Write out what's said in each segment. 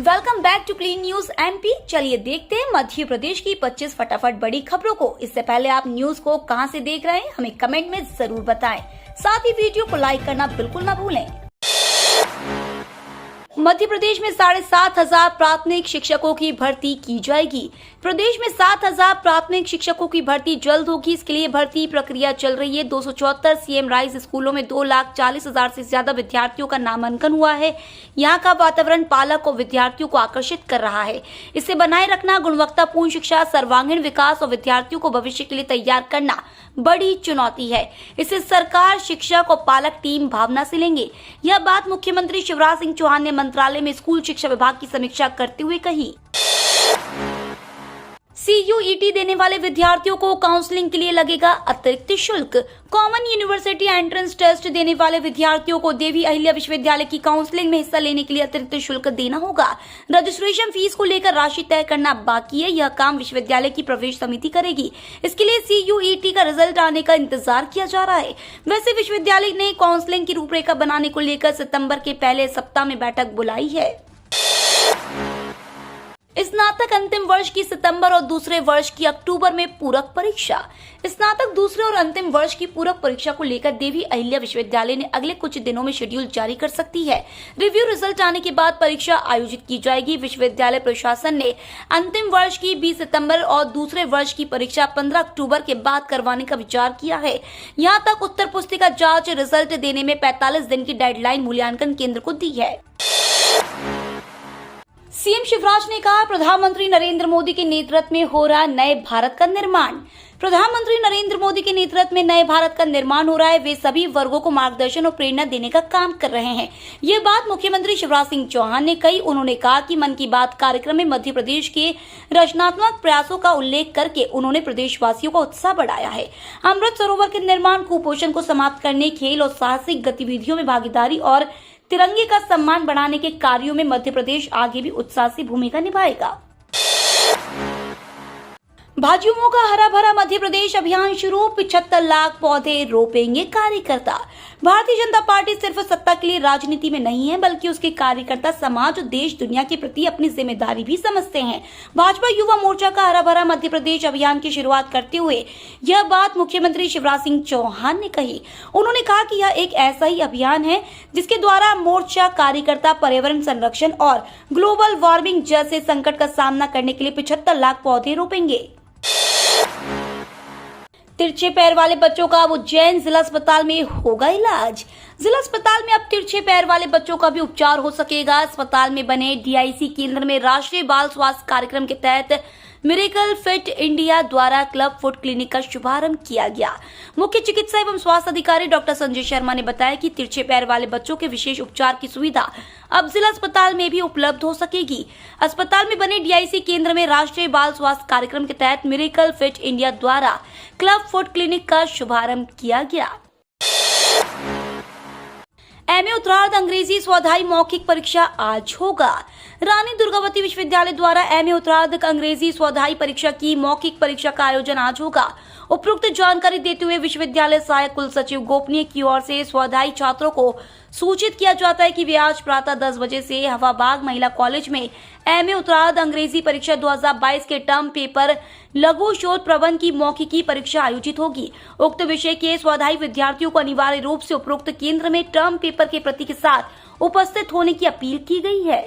Welcome back to clean news MP. चलिए देखते हैं मध्य प्रदेश की 25 फटाफट बड़ी खबरों को। इससे पहले आप न्यूज को कहां से देख रहे हैं हमें कमेंट में जरूर बताएं। साथ ही वीडियो को लाइक करना बिल्कुल ना भूलें। मध्य प्रदेश में 7,500 प्राथमिक शिक्षकों की भर्ती की जाएगी। प्रदेश में 7,000 प्राथमिक शिक्षकों की भर्ती जल्द होगी। इसके लिए भर्ती प्रक्रिया चल रही है। 274 सीएम राइज स्कूलों में 2,40,000 से ज्यादा विद्यार्थियों का नामांकन हुआ है। यहाँ का वातावरण पालक और विद्यार्थियों को आकर्षित कर रहा है। इसे बनाए रखना, गुणवत्तापूर्ण शिक्षा, सर्वांगीण विकास और विद्यार्थियों को भविष्य के लिए तैयार करना बड़ी चुनौती है। इसे सरकार, शिक्षक और पालक टीम भावना से लेंगे। यह बात मुख्यमंत्री शिवराज सिंह चौहान ने मंत्रालय में स्कूल शिक्षा विभाग की समीक्षा करते हुए कही। CUET देने वाले विद्यार्थियों को काउंसलिंग के लिए लगेगा अतिरिक्त शुल्क। कॉमन यूनिवर्सिटी एंट्रेंस टेस्ट देने वाले विद्यार्थियों को देवी अहिल्या विश्वविद्यालय की काउंसलिंग में हिस्सा लेने के लिए अतिरिक्त शुल्क देना होगा। रजिस्ट्रेशन फीस को लेकर राशि तय करना बाकी है। यह काम विश्वविद्यालय की प्रवेश समिति करेगी। इसके लिए CUET का रिजल्ट आने का इंतजार किया जा रहा है। वैसे विश्वविद्यालय ने काउंसलिंग की रूपरेखा बनाने को लेकर सितंबर के पहले सप्ताह में बैठक बुलाई है। स्नातक अंतिम वर्ष की सितंबर और दूसरे वर्ष की अक्टूबर में पूरक परीक्षा। स्नातक दूसरे और अंतिम वर्ष की पूरक परीक्षा को लेकर देवी अहिल्या विश्वविद्यालय ने अगले कुछ दिनों में शेड्यूल जारी कर सकती है। रिव्यू रिजल्ट आने के बाद परीक्षा आयोजित की जाएगी। विश्वविद्यालय प्रशासन ने अंतिम वर्ष की 20 सितंबर और दूसरे वर्ष की परीक्षा 15 अक्टूबर के बाद करवाने का विचार किया है। यहाँ तक उत्तर पुस्तिका जाँच रिजल्ट देने में 45 दिन की डेडलाइन मूल्यांकन केंद्र को दी है। सीएम शिवराज ने कहा, प्रधानमंत्री नरेंद्र मोदी के नेतृत्व में हो रहा नए भारत का निर्माण। प्रधानमंत्री नरेंद्र मोदी के नेतृत्व में नए भारत का निर्माण हो रहा है। वे सभी वर्गों को मार्गदर्शन और प्रेरणा देने का काम कर रहे हैं। ये बात मुख्यमंत्री शिवराज सिंह चौहान ने कही। उन्होंने कहा कि मन की बात कार्यक्रम में मध्य प्रदेश के रचनात्मक प्रयासों का उल्लेख करके उन्होंने प्रदेशवासियों का उत्साह बढ़ाया है। अमृत सरोवर के निर्माण, कुपोषण को समाप्त करने, खेल और साहसिक गतिविधियों में भागीदारी और तिरंगे का सम्मान बढ़ाने के कार्यों में मध्य प्रदेश आगे भी उत्साह से भूमिका निभाएगा। भाजयुमो का हरा भरा मध्य प्रदेश अभियान शुरू। 75 लाख पौधे रोपेंगे कार्यकर्ता। भारतीय जनता पार्टी सिर्फ सत्ता के लिए राजनीति में नहीं है, बल्कि उसके कार्यकर्ता समाज और देश दुनिया के प्रति अपनी जिम्मेदारी भी समझते हैं। भाजपा युवा मोर्चा का हरा भरा मध्य प्रदेश अभियान की शुरुआत करते हुए यह बात मुख्यमंत्री शिवराज सिंह चौहान ने कही। उन्होंने कहा कि यह एक ऐसा ही अभियान है जिसके द्वारा मोर्चा कार्यकर्ता पर्यावरण संरक्षण और ग्लोबल वार्मिंग जैसे संकट का सामना करने के लिए 75 लाख पौधे रोपेंगे। तिरछे पैर वाले बच्चों का अब उज्जैन जिला अस्पताल में होगा इलाज। जिला अस्पताल में अब तिरछे पैर वाले बच्चों का भी उपचार हो सकेगा। अस्पताल में बने DIC केंद्र में राष्ट्रीय बाल स्वास्थ्य कार्यक्रम के तहत मिरेकल फिट इंडिया द्वारा क्लब फुट क्लिनिक का शुभारंभ किया गया। मुख्य चिकित्सा एवं स्वास्थ्य अधिकारी डॉक्टर संजय शर्मा ने बताया कि तिरछे पैर वाले बच्चों के विशेष उपचार की सुविधा अब जिला अस्पताल में भी उपलब्ध हो सकेगी। अस्पताल में बने DIC केंद्र में राष्ट्रीय बाल स्वास्थ्य कार्यक्रम के तहत मिरेकल फिट इंडिया द्वारा क्लब फुट क्लिनिक का शुभारंभ किया गया। MA उत्तरार्ध अंग्रेजी स्वाध्याय मौखिक परीक्षा आज होगा। रानी दुर्गावती विश्वविद्यालय द्वारा MA उत्तरार्ध अंग्रेजी स्वाध्याय परीक्षा की मौखिक परीक्षा का आयोजन आज होगा। उपरोक्त जानकारी देते हुए विश्वविद्यालय सहायक कुल सचिव गोपनीय की ओर से स्वाध्यायी छात्रों को सूचित किया जाता है कि वे आज प्रातः 10 बजे से हवाबाग महिला कॉलेज में MA उत्तरार्ध अंग्रेजी परीक्षा 2022 के टर्म पेपर लघु शोध प्रबंध की मौखिकी परीक्षा आयोजित होगी। उक्त विषय के स्वाध्यायी विद्यार्थियों को अनिवार्य रूप से उपरोक्त केंद्र में टर्म पेपर के प्रति के साथ उपस्थित होने की अपील की गई है।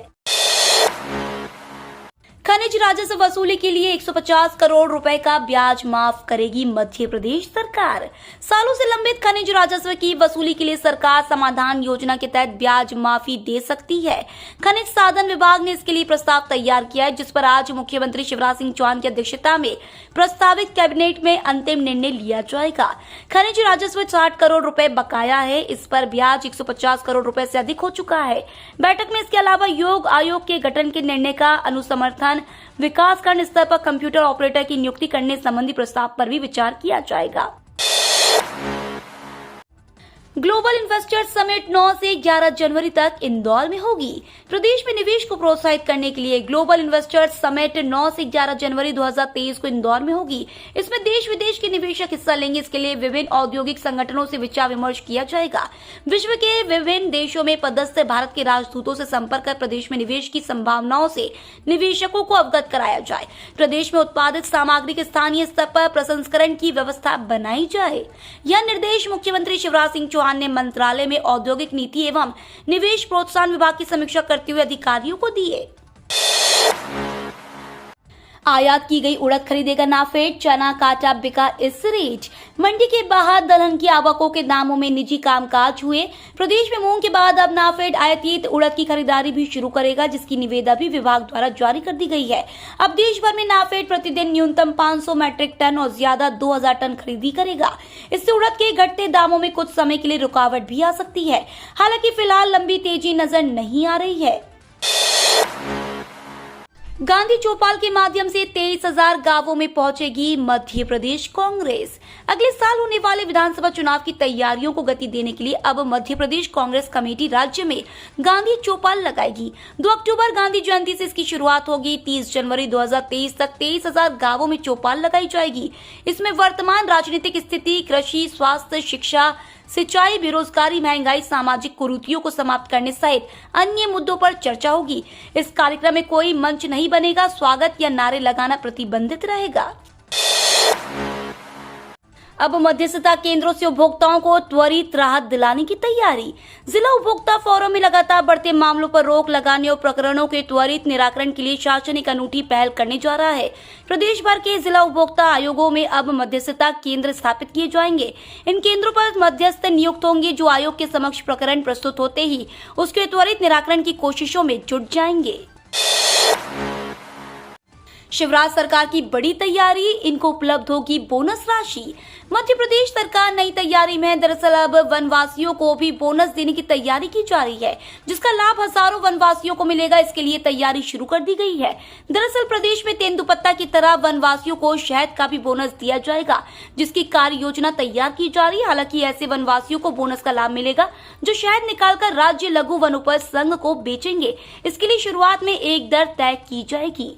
खनिज राजस्व वसूली के लिए 150 करोड़ रुपए का ब्याज माफ करेगी मध्य प्रदेश सरकार। सालों से लंबित खनिज राजस्व की वसूली के लिए सरकार समाधान योजना के तहत ब्याज माफी दे सकती है। खनिज साधन विभाग ने इसके लिए प्रस्ताव तैयार किया है, जिस पर आज मुख्यमंत्री शिवराज सिंह चौहान की अध्यक्षता में प्रस्तावित कैबिनेट में अंतिम निर्णय लिया जाएगा। खनिज राजस्व 60 करोड़ रुपए बकाया है। इस पर ब्याज 150 करोड़ रुपए से अधिक हो चुका है। बैठक में इसके अलावा योग आयोग के गठन के निर्णय का अनुसमर्थन, विकासखंड स्तर पर कंप्यूटर ऑपरेटर की नियुक्ति करने संबंधी प्रस्ताव पर भी विचार किया जाएगा। ग्लोबल इन्वेस्टर्स समिट 9 से 11 जनवरी तक इंदौर में होगी। प्रदेश में निवेश को प्रोत्साहित करने के लिए ग्लोबल इन्वेस्टर्स समिट 9 से 11 जनवरी 2023 को इंदौर में होगी। इसमें देश विदेश के निवेशक हिस्सा लेंगे। इसके लिए विभिन्न औद्योगिक संगठनों से विचार विमर्श किया जाएगा। विश्व के विभिन्न देशों में पदस्थ भारत के राजदूतों से संपर्क कर प्रदेश में निवेश की संभावनाओं से निवेशकों को अवगत कराया जाए। प्रदेश में उत्पादित सामग्री के स्थानीय स्तर पर प्रसंस्करण की व्यवस्था बनाई जाए। यह निर्देश मुख्यमंत्री शिवराज सिंह चौहान ने मंत्रालय में औद्योगिक नीति एवं निवेश प्रोत्साहन विभाग की समीक्षा करते हुए अधिकारियों को दिए। आयात की गई उड़द खरीदेगा नाफेड, चना काटा बिका इस रेट। मंडी के बाहर दलहन की आवकों के दामों में निजी कामकाज हुए। प्रदेश में मूंग के बाद अब नाफेड आयातित उड़द की खरीदारी भी शुरू करेगा, जिसकी निविदा भी विभाग द्वारा जारी कर दी गई है। अब देश भर में नाफेड प्रतिदिन न्यूनतम 500 मैट्रिक टन और ज्यादा 2000 टन खरीदी करेगा। इससे उड़द के घटते दामों में कुछ समय के लिए रुकावट भी आ सकती है। हालांकि फिलहाल लंबी तेजी नजर नहीं आ रही है। गांधी चौपाल के माध्यम से 23,000 गांवों में पहुंचेगी मध्य प्रदेश कांग्रेस। अगले साल होने वाले विधानसभा चुनाव की तैयारियों को गति देने के लिए अब मध्य प्रदेश कांग्रेस कमेटी राज्य में गांधी चौपाल लगाएगी। 2 अक्टूबर गांधी जयंती से इसकी शुरुआत होगी। 30 जनवरी 2023 तक 23,000 गांवों में चौपाल लगाई जाएगी। इसमें वर्तमान राजनीतिक स्थिति, कृषि, स्वास्थ्य, शिक्षा, सिंचाई, बेरोजगारी, महंगाई, सामाजिक कुरीतियों को समाप्त करने सहित अन्य मुद्दों पर चर्चा होगी। इस कार्यक्रम में कोई मंच नहीं बनेगा। स्वागत या नारे लगाना प्रतिबंधित रहेगा। अब मध्यस्थता केंद्रों से उपभोक्ताओं को त्वरित राहत दिलाने की तैयारी। जिला उपभोक्ता फोरम में लगातार बढ़ते मामलों पर रोक लगाने और प्रकरणों के त्वरित निराकरण के लिए शासन एक अनूठी पहल करने जा रहा है। प्रदेश भर के जिला उपभोक्ता आयोगों में अब मध्यस्थता केंद्र स्थापित किए जाएंगे। इन केंद्रों पर मध्यस्थ नियुक्त होंगे, जो आयोग के समक्ष प्रकरण प्रस्तुत होते ही उसके त्वरित निराकरण की कोशिशों में जुट जाएंगे। शिवराज सरकार की बड़ी तैयारी, इनको उपलब्ध होगी बोनस राशि। मध्य प्रदेश सरकार नई तैयारी में है। दरअसल अब वनवासियों को भी बोनस देने की तैयारी की जा रही है, जिसका लाभ हजारों वनवासियों को मिलेगा। इसके लिए तैयारी शुरू कर दी गई है। दरअसल प्रदेश में तेंदुपत्ता की तरह वनवासियों को शहद का भी बोनस दिया जाएगा, जिसकी कार्य योजना तैयार की जा रही है। हालांकि ऐसे वनवासियों को बोनस का लाभ मिलेगा जो शहद निकालकर राज्य लघु वनोपज संघ को बेचेंगे। इसके लिए शुरुआत में एक दर तय की जाएगी।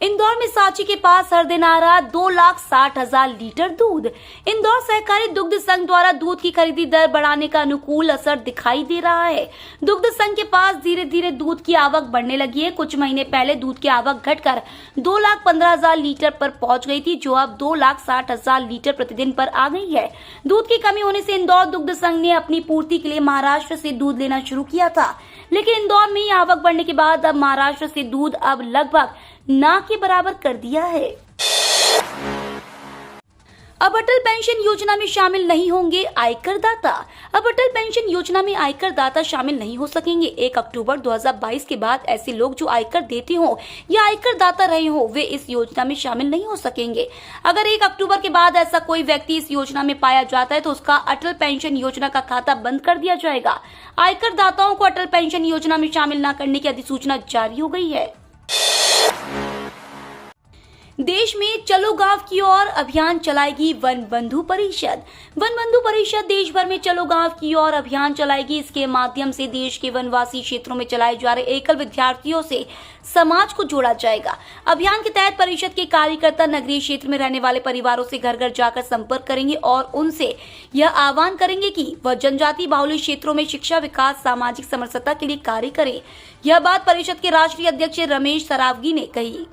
इंदौर में सांची के पास हर दिन आ रहा 2,60,000 लीटर दूध। इंदौर सहकारी दुग्ध संघ द्वारा दूध की खरीदी दर बढ़ाने का अनुकूल असर दिखाई दे रहा है। दुग्ध संघ के पास धीरे धीरे दूध की आवक बढ़ने लगी है। कुछ महीने पहले दूध की आवक घटकर 2,15,000 लीटर पर पहुंच गई थी, जो अब 2,60,000 लीटर प्रतिदिन पर आ गई है। दूध की कमी होने से इंदौर दुग्ध संघ ने अपनी पूर्ति के लिए महाराष्ट्र से दूध लेना शुरू किया था, लेकिन इंदौर में आवक बढ़ने के बाद अब महाराष्ट्र से दूध अब लगभग ना के बराबर कर दिया है। अब अटल पेंशन योजना में शामिल नहीं होंगे आयकर दाता। अब अटल पेंशन योजना में आयकर दाता शामिल नहीं हो सकेंगे। 1 अक्टूबर 2022 के बाद ऐसे लोग जो आयकर देते हो या आयकर दाता रहे हो, वे इस योजना में शामिल नहीं हो सकेंगे। अगर 1 अक्टूबर के बाद ऐसा कोई व्यक्ति इस योजना में पाया जाता है तो उसका अटल पेंशन योजना का खाता बंद कर दिया जाएगा। आयकर दाताओं को अटल पेंशन योजना में शामिल न करने की अधिसूचना जारी हो गई है। देश में चलो गांव की ओर अभियान चलाएगी वन बंधु परिषद। वन बंधु परिषद देश भर में चलो गांव की ओर अभियान चलाएगी। इसके माध्यम से देश के वनवासी क्षेत्रों में चलाए जा रहे एकल विद्यार्थियों से समाज को जोड़ा जाएगा। अभियान के तहत परिषद के कार्यकर्ता नगरीय क्षेत्र में रहने वाले परिवारों से घर घर जाकर संपर्क करेंगे और उनसे यह आह्वान करेंगे कि वह जनजाति बाहुल्य क्षेत्रों में शिक्षा, विकास, सामाजिक समरसता के लिए कार्य करें। यह बात परिषद के राष्ट्रीय अध्यक्ष रमेश सरावगी ने कही।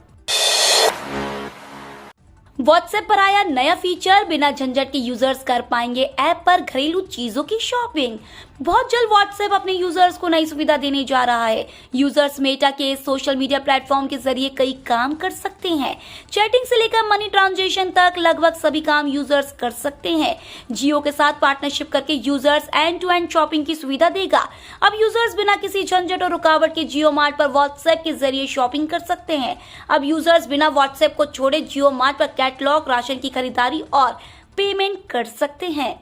व्हाट्सएप पर आया नया फीचर, बिना झंझट के यूजर्स कर पाएंगे ऐप पर घरेलू चीजों की शॉपिंग। बहुत जल्द व्हाट्सएप अपने यूजर्स को नई सुविधा देने जा रहा है। यूजर्स मेटा के सोशल मीडिया प्लेटफॉर्म के जरिए कई काम कर सकते हैं। चैटिंग से लेकर मनी ट्रांजैक्शन तक लगभग सभी काम यूजर्स कर सकते हैं। जियो के साथ पार्टनरशिप करके users end to end shopping की सुविधा देगा। अब यूजर्स बिना किसी झंझट और रुकावट के जियो मार्ट पर व्हाट्सएप के जरिए शॉपिंग कर सकते हैं। अब यूजर्स बिना व्हाट्सएप को छोड़े जियो मार्ट पर कैटलॉग, राशन की खरीदारी और पेमेंट कर सकते हैं।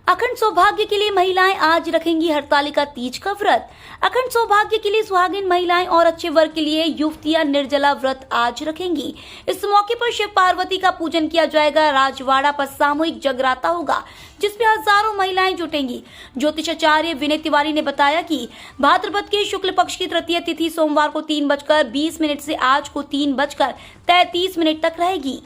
अखंड सौभाग्य के लिए महिलाएं आज रखेंगी हरतालिका तीज का व्रत। अखंड सौभाग्य के लिए सुहागिन महिलाएं और अच्छे वर्ग के लिए युवतियां निर्जला व्रत आज रखेंगी। इस मौके पर शिव पार्वती का पूजन किया जाएगा। राजवाड़ा पर सामूहिक जगराता होगा जिसमें हजारों महिलाएं जुटेंगी। ज्योतिषाचार्य विनय तिवारी ने बताया कि भाद्रपद के शुक्ल पक्ष की तृतीय तिथि सोमवार को 3:20 से आज को 3:33 तक रहेगी।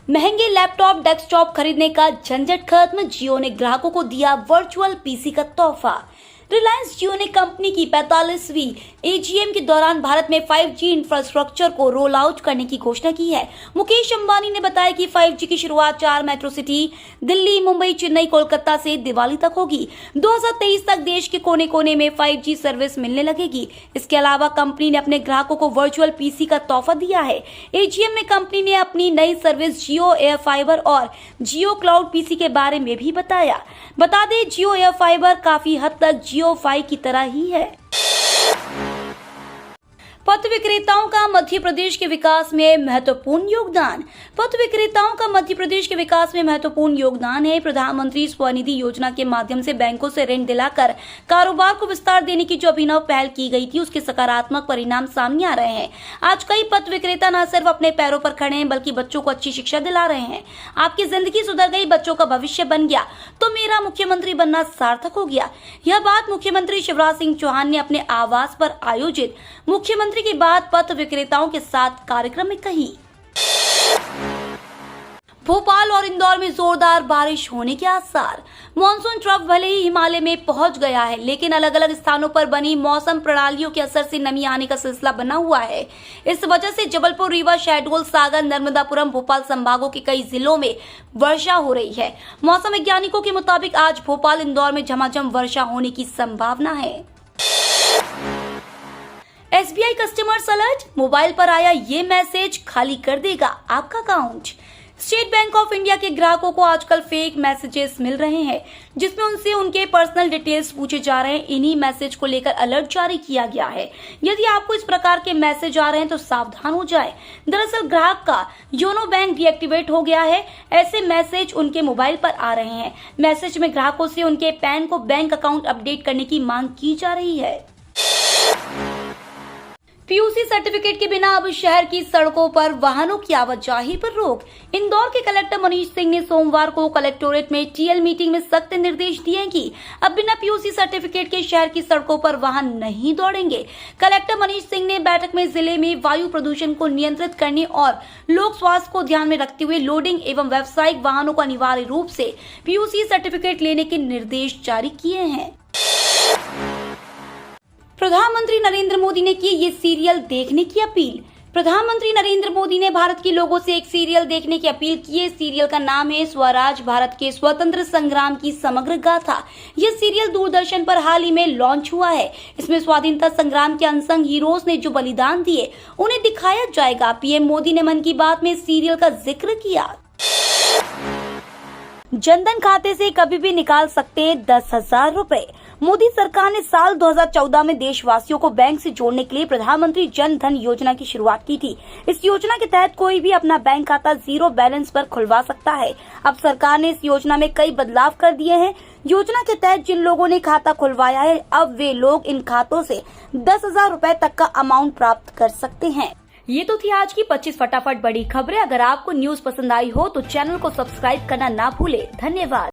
महंगे लैपटॉप डेस्कटॉप खरीदने का झंझट खत्म, जियो ने ग्राहकों को दिया वर्चुअल पीसी का तोहफा। रिलायंस जियो ने कंपनी की 45वीं एजीएम के दौरान भारत में 5G इंफ्रास्ट्रक्चर को रोल आउट करने की घोषणा की है। मुकेश अंबानी ने बताया कि 5G की शुरुआत 4 मेट्रो सिटी दिल्ली, मुंबई, चेन्नई, कोलकाता से दिवाली तक होगी। 2023 तक देश के कोने कोने में 5G सर्विस मिलने लगेगी। इसके अलावा कंपनी ने अपने ग्राहकों को वर्चुअल पीसी का तोहफा दिया है। एजीएम में कंपनी ने अपनी नई सर्विस जियो एयर फाइबर और जियो क्लाउड पीसी के बारे में भी बताया। बता दें, जियो एयर फाइबर काफी हद तक जियो फाई की तरह ही है। पथ विक्रेताओं का मध्य प्रदेश के विकास में महत्वपूर्ण योगदान। पथ विक्रेताओं का मध्य प्रदेश के विकास में महत्वपूर्ण योगदान है। प्रधानमंत्री स्वनिधि योजना के माध्यम से बैंकों से ऋण दिलाकर कारोबार को विस्तार देने की जो अभिनव पहल की गई थी, उसके सकारात्मक परिणाम सामने आ रहे हैं। आज कई पथ विक्रेता न सिर्फ अपने पैरों पर खड़े हैं बल्कि बच्चों को अच्छी शिक्षा दिला रहे हैं। आपकी जिंदगी सुधर गई, बच्चों का भविष्य बन गया तो मेरा मुख्यमंत्री बनना सार्थक हो गया। यह बात मुख्यमंत्री शिवराज सिंह चौहान ने अपने आवास पर आयोजित मुख्यमंत्री के बाद पथ विक्रेताओं के साथ कार्यक्रम में कही। भोपाल और इंदौर में जोरदार बारिश होने के आसार। मॉनसून ट्रफ भले ही हिमालय में पहुंच गया है, लेकिन अलग अलग स्थानों पर बनी मौसम प्रणालियों के असर से नमी आने का सिलसिला बना हुआ है। इस वजह से जबलपुर, रीवा, शहडोल, सागर, नर्मदापुरम, भोपाल संभागों के कई जिलों में वर्षा हो रही है। मौसम वैज्ञानिकों के मुताबिक आज भोपाल, इंदौर में झमाझम वर्षा होने की संभावना है। SBI कस्टमर्स अलर्ट, मोबाइल पर आया ये मैसेज खाली कर देगा आपका account. State bank of India के ग्राहकों को आजकल फेक मैसेजेस मिल रहे हैं जिसमें उनसे उनके पर्सनल डिटेल्स पूछे जा रहे हैं। इन्हीं मैसेज को लेकर अलर्ट जारी किया गया है। यदि आपको इस प्रकार के मैसेज आ रहे हैं तो सावधान हो जाएं। दरअसल ग्राहक का योनो बैंक डीएक्टिवेट हो गया है। ऐसे मैसेज उनके मोबाइल पर आ रहे हैं। मैसेज में ग्राहकों से उनके पैन को बैंक अकाउंट अपडेट करने की मांग की जा रही है। पीयूसी सर्टिफिकेट के बिना अब शहर की सड़कों पर वाहनों की आवाजाही पर रोक। इंदौर के कलेक्टर मनीष सिंह ने सोमवार को कलेक्टोरेट में टीएल मीटिंग में सख्त निर्देश दिए कि अब बिना पीयूसी सर्टिफिकेट के शहर की सड़कों पर वाहन नहीं दौड़ेंगे। कलेक्टर मनीष सिंह ने बैठक में जिले में वायु प्रदूषण को नियंत्रित करने और लोक स्वास्थ्य को ध्यान में रखते हुए लोडिंग एवं व्यावसायिक वाहनों को अनिवार्य रूप से पीयूसी सर्टिफिकेट लेने के निर्देश जारी किए हैं। प्रधानमंत्री नरेंद्र मोदी ने की ये सीरियल देखने की अपील। प्रधानमंत्री नरेंद्र मोदी ने भारत के लोगों से एक सीरियल देखने की अपील की है। सीरियल का नाम है स्वराज, भारत के स्वतंत्र संग्राम की समग्र गाथा। यह सीरियल दूरदर्शन पर हाल ही में लॉन्च हुआ है। इसमें स्वाधीनता संग्राम के अनसंग हीरोज ने जो बलिदान दिए उन्हें दिखाया जाएगा। पीएम मोदी ने मन की बात में सीरियल का जिक्र किया। जनधन खाते से कभी भी निकाल सकते हैं 10,000 रुपए। मोदी सरकार ने साल 2014 में देशवासियों को बैंक से जोड़ने के लिए प्रधानमंत्री जन धन योजना की शुरुआत की थी। इस योजना के तहत कोई भी अपना बैंक खाता जीरो बैलेंस पर खुलवा सकता है। अब सरकार ने इस योजना में कई बदलाव कर दिए हैं। योजना के तहत जिन लोगों ने खाता खुलवाया है, अब वे लोग इन खातों से 10,000 रुपए तक का अमाउंट प्राप्त कर सकते हैं। ये तो थी आज की 25 फटाफट बड़ी खबरें। अगर आपको न्यूज पसंद आई हो तो चैनल को सब्सक्राइब करना ना भूले। धन्यवाद।